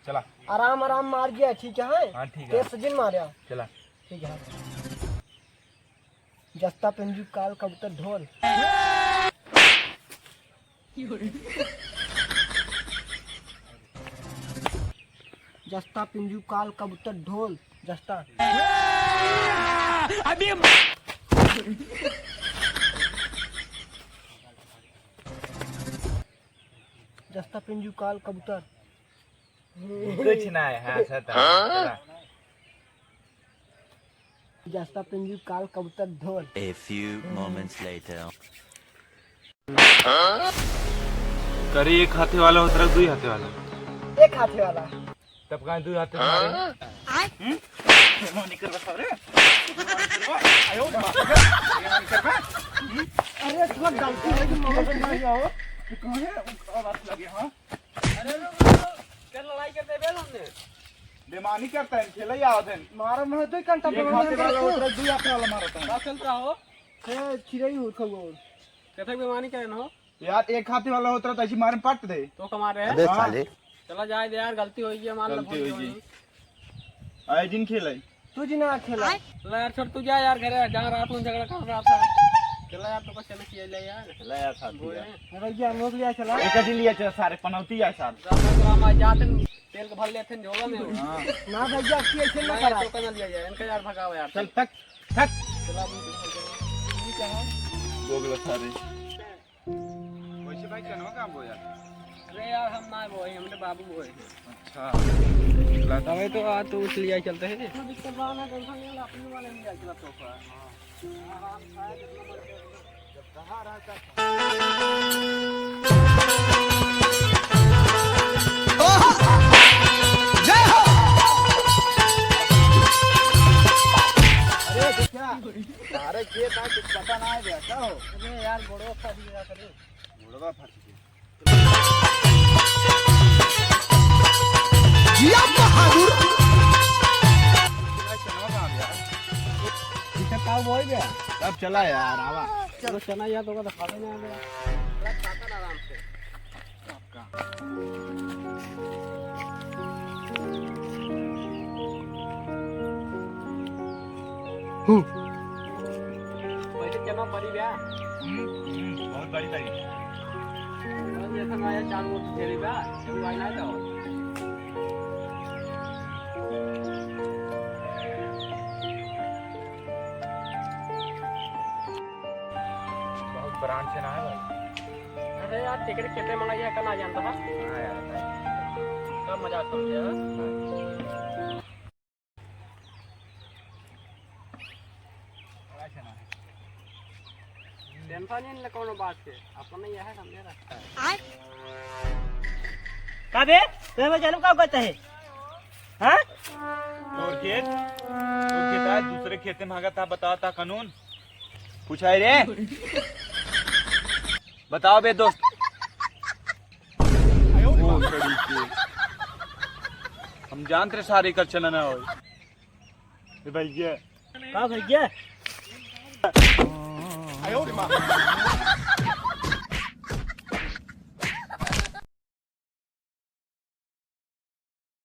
चला आराम आराम मार गया, ठीक है? हाँ ठीक है। तेज सजिन मारा, चला ठीक है। जस्ता पिंजू काल कबूतर ढोल। जस्ता पिंजू काल कबूतर ढोल। जस्ता अभी जस्ता पिंजू काल कबूतर। कुछ ना है। हाँ सता चला जस्ता पिंजू काल कबूतर ढोल। A few moments later. करी एक हाथे वाला होता है, दुई हाथे वाला। एक हाथे वाला। तब कहाँ दुई हाथे मारे? अरे थोड़ा गलती है कि मगर से नहीं आओ। क्या लड़ाई करते बे हमने? बेमानी करता है, खेला या आधे मारा मैं तो घंटा एक हाथे वाला होता है, दुई हाथे वाला मारता है। क्या चलता हो? है चिड़ई हो खगो। कहते बेमानी करे न हो? यार एक हाथे वाला होता है तो ऐसी मारे पट दे। तो कमा रहे हैं? अबे साले चला जाए दे यार, गलती होगी है, मान लो। गलती होगी। आए दिन खेला तू जी ना खेला। चला यार, छोड़ तू जा यार घरे, जहाँ रात में झगड़ा कर रहा था। चला यार, तो कुछ नहीं किया ले यार। खेला यार साथ बोले दिया। भैया नोक लिया चला। एक दिन लिया चल सारे पनौती यार साथ। हमारे जाते तेल को भर लेते हैं झोला में। हाँ ना भैया की ऐसे ना मैं करा। तो करना लिया जाए, इनका यार भगाओ यार। चल तक तक चला गोगला सारे वैसे भाई क्या काम हो यार? अरे यार हम ना वो है, हमने बाबू वो है। अच्छा तभी तो आज तो उठ लिया चलते हैं। दिक्कत वाला टेंशन नहीं अपने वाले में जा चला तो अरे क्या सारे खेत आ कुछ पता ना है क्या हो? अरे यार बड़ो फंस गया करे। मुड़वा फंस गया। जिया बहादुर दिक्कत का हो गया। अब चला यार आवा। चलो चना यार, तो खा लेना है आराम से। पहले चना पड़ी गया। बहुत बड़ी बड़ी जैसा मैं चार वो खेली बा, जब आई ना तो बहुत ब्रांड से ना है भाई। अरे यार टिकट कितने मंगाई है करना जानता था। हाँ यार सब मजाक समझे। टेंशन नहीं कोनो बात के, अपना यह है समझे रखता है। का बे तुम्हें जानम का कहता है? हां और खेत है दूसरे खेत में भागा था, बताओ था कानून पूछा है रे। बताओ बे दोस्त। ओ तरीके हम जानते सारे कर चलना ना हो भैया। का भैया आयो रे मां।